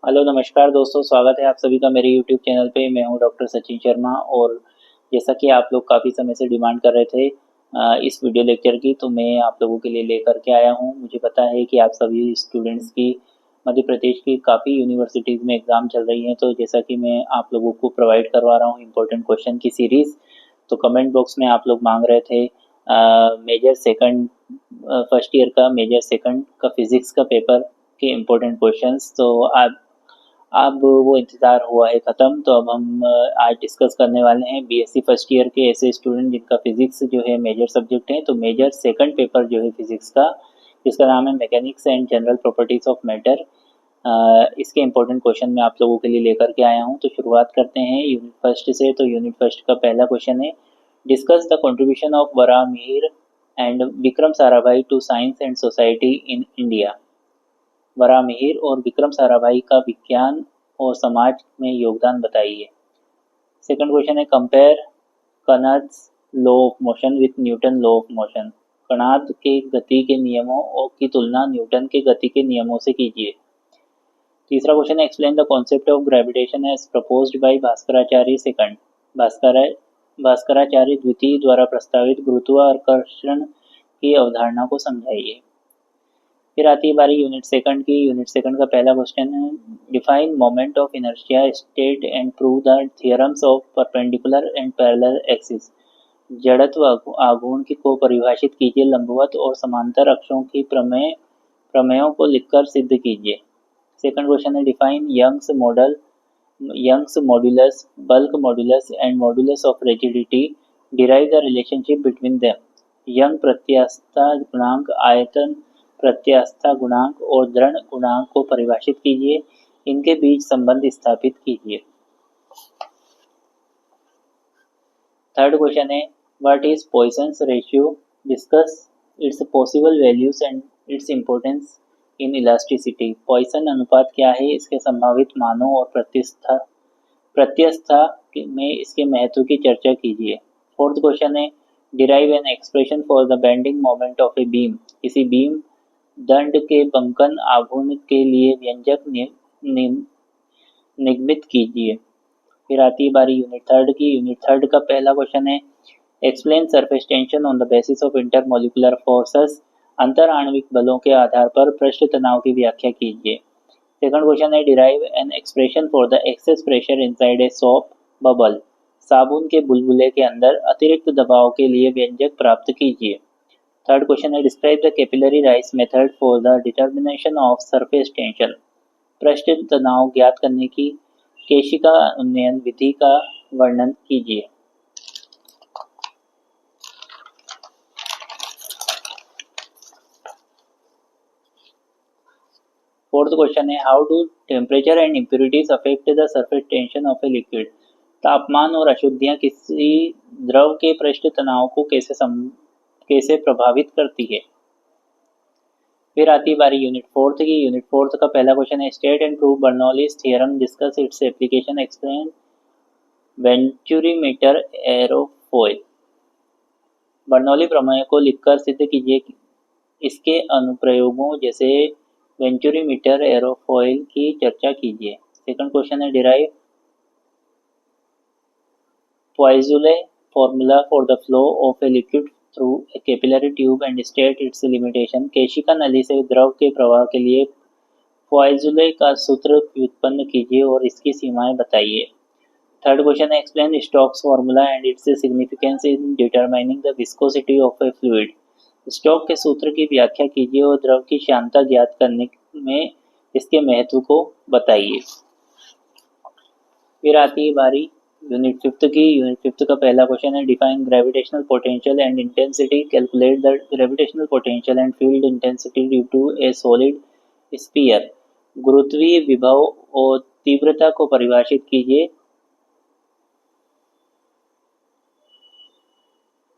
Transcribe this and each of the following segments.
Hello नमस्कार दोस्तों, स्वागत है आप सभी का मेरे यूट्यूब चैनल पे। मैं हूं डॉक्टर सचिन शर्मा और जैसा कि आप लोग काफ़ी समय से डिमांड कर रहे थे इस वीडियो लेक्चर की, तो मैं आप लोगों के लिए लेकर के आया हूं। मुझे पता है कि आप सभी स्टूडेंट्स की मध्य प्रदेश की काफ़ी यूनिवर्सिटीज़ में एग्ज़ाम चल रही हैं, तो जैसा कि मैं आप लोगों को प्रोवाइड करवा रहा हूँ इम्पोर्टेंट क्वेश्चन की सीरीज़। तो कमेंट बॉक्स में आप लोग मांग रहे थे मेजर सेकंड फर्स्ट ईयर का मेजर सेकंड का फिज़िक्स का पेपर के इम्पोर्टेंट क्वेश्चंस। तो अब वो इंतज़ार हुआ है ख़त्म। तो अब हम आज डिस्कस करने वाले हैं बीएससी फर्स्ट ईयर के ऐसे स्टूडेंट जिनका फिज़िक्स जो है मेजर सब्जेक्ट है। तो मेजर सेकंड पेपर जो है फिज़िक्स का, जिसका नाम है mechanics and general properties of matter, इसके इम्पोर्टेंट क्वेश्चन मैं आप लोगों के लिए लेकर के आया हूँ। तो शुरुआत करते हैं यूनिट फर्स्ट से। तो यूनिट फर्स्ट का पहला क्वेश्चन है, discuss the contribution of Varahamihira and Vikram Sarabhai to science and society in India. Varahamihira और विक्रम साराभाई का विज्ञान और समाज में योगदान बताइए। सेकंड क्वेश्चन है, compare Kanad's law of motion with Newton law of motion. Kanad के गति के नियमों की तुलना न्यूटन के गति के नियमों से कीजिए। तीसरा क्वेश्चन है, explain the concept of gravitation as proposed by Bhaskaracharya second. Bhaskaracharya द्वितीय द्वारा प्रस्तावित गुरुत्वाकर्षण की अवधारणा को समझाइए। फिर आती है बारी यूनिट सेकंड की। यूनिट सेकंड का पहला क्वेश्चन है, define moment of inertia state and prove the theorems of perpendicular and parallel axis. जड़त्व आघूर्ण को परिभाषित कीजिए, लंबवत और समांतर अक्षों की प्रमेयों को लिखकर सिद्ध कीजिए। सेकंड क्वेश्चन है, define Young's modulus, bulk modulus and modulus of rigidity, derive the relationship between them. Young प्रत्यास्थता गुणांक, आयतन प्रत्यास्थता गुणांक और दृढ़ गुणांक को परिभाषित कीजिए, इनके बीच संबंध स्थापित कीजिए। थर्ड क्वेश्चन है, what is Poisson's ratio, discuss its possible values and its importance in elasticity. Poisson अनुपात क्या है, इसके संभावित मानों और प्रत्यस्थता में इसके महत्व की चर्चा कीजिए। फोर्थ क्वेश्चन है, derive an expression for the bending moment of a beam. किसी बीम दंड के बंकन आघूर्ण के लिए व्यंजक निगमित कीजिए। फिर आती है बारी यूनिट थर्ड की। यूनिट थर्ड का पहला क्वेश्चन है, explain surface tension on the basis of intermolecular forces. अंतर आणविक बलों के आधार पर पृष्ठ तनाव की व्याख्या कीजिए। सेकंड क्वेश्चन है, derive an expression for the excess pressure inside a soap bubble. साबुन के बुलबुले के अंदर अतिरिक्त दबाव के लिए व्यंजक प्राप्त कीजिए। थर्ड क्वेश्चन है, describe the capillary rice method for the determination of surface tension. पृष्ठ तनाव ज्ञात करने की केशिका उन्नयन विधि का वर्णन कीजिए। फोर्थ क्वेश्चन है, how do temperature and impurities affect the surface tension of a liquid. तापमान और अशुद्धियां किसी द्रव के पृष्ठ तनाव को कैसे प्रभावित करती है। फिर आती है बारी यूनिट फोर्थ की। यूनिट फोर्थ का पहला क्वेश्चन है, state and prove Bernoulli's theorem, discuss its application, explain venturimeter aerofoil. Bernoulli प्रमेय को लिखकर सिद्ध कीजिए, इसके अनुप्रयोगों जैसे वेंचुरीमीटर एरोफॉइल की चर्चा कीजिए। सेकंड क्वेश्चन है, derive Poiseuille formula for the flow of a liquid through a capillary tube and state its limitation। केशिका नली से द्रव के प्रवाह के लिए Poiseuille का सूत्र व्युत्पन्न कीजिए और इसकी सीमाएं बताइए। थर्ड क्वेश्चन है, explain Stokes formula and its significance in determining the viscosity of a fluid. Stoke के सूत्र की व्याख्या कीजिए और द्रव की श्यानता ज्ञात करने में इसके महत्व को बताइए। फिर आती है बारी यूनिट फिफ्थ की। यूनिट फिफ्थ का पहला क्वेश्चन है, define gravitational potential and intensity, calculate the gravitational potential and field intensity due to a solid sphere. गुरुत्वीय विभव और तीव्रता को परिभाषित कीजिए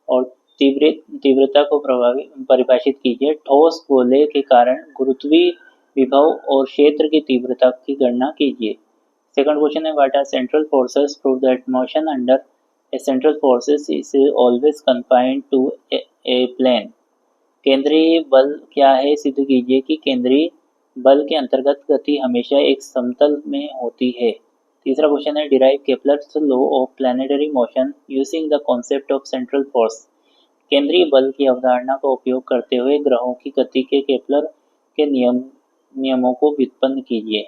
और तीव्रता को परिभाषित कीजिए। ठोस गोले के कारण गुरुत्वीय विभव और क्षेत्र की तीव्रता की गणना कीजिए। सेकंड क्वेश्चन है, what are central forces, prove that motion under a central forces is always confined to a plane. केंद्रीय बल क्या है, सिद्ध कीजिए कि केंद्रीय बल के अंतर्गत गति हमेशा एक समतल में होती है। तीसरा क्वेश्चन है, derive Kepler's law of planetary motion using the concept of central force. केंद्रीय बल की अवधारणा का उपयोग करते हुए ग्रहों की गति के केपलर के नियमों को व्युत्पन्न कीजिए।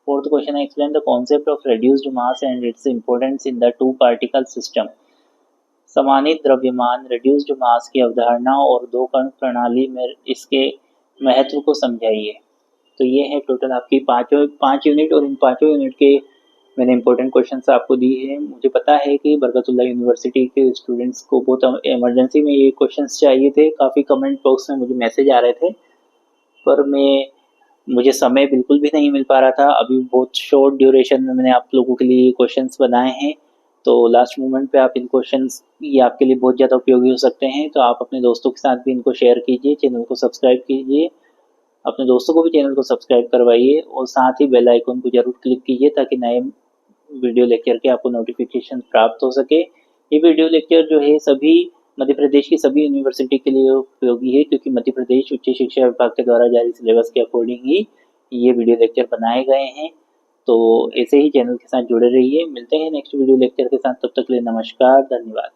फोर्थ क्वेश्चन है, explain the concept of reduced mass and its importance in the two particle system. समानित द्रव्यमान रेड्यूस्ड मास की अवधारणा और दो कण प्रणाली में इसके महत्व को समझाइए। तो ये है टोटल आपकी पाँच यूनिट, और इन पाँचों यूनिट के मैंने इंपॉर्टेंट क्वेश्चंस आपको दिए हैं। मुझे पता है कि बरकतुल्लाह यूनिवर्सिटी के स्टूडेंट्स को बहुत इमरजेंसी में ये क्वेश्चंस चाहिए थे। काफ़ी कमेंट बॉक्स में मुझे मैसेज आ रहे थे, पर मुझे समय बिल्कुल भी नहीं मिल पा रहा था। अभी बहुत शॉर्ट ड्यूरेशन में मैंने आप लोगों के लिए क्वेश्चंस बनाए हैं, तो लास्ट मोमेंट पे आप इन क्वेश्चंस, ये आपके लिए बहुत ज़्यादा उपयोगी हो सकते हैं। तो आप अपने दोस्तों के साथ भी इनको शेयर कीजिए, चैनल को सब्सक्राइब कीजिए, अपने दोस्तों को भी चैनल को सब्सक्राइब करवाइए, और साथ ही बेल आइकन को जरूर क्लिक कीजिए ताकि नए वीडियो लेक्चर के आपको नोटिफिकेशन प्राप्त हो सके। ये वीडियो लेक्चर जो है सभी मध्य प्रदेश की सभी यूनिवर्सिटी के लिए उपयोगी है, क्योंकि मध्य प्रदेश उच्च शिक्षा विभाग के द्वारा जारी सिलेबस के अकॉर्डिंग ही ये वीडियो लेक्चर बनाए गए हैं। तो ऐसे ही चैनल के साथ जुड़े रहिए। मिलते हैं नेक्स्ट वीडियो लेक्चर के साथ, तब तक के लिए नमस्कार, धन्यवाद।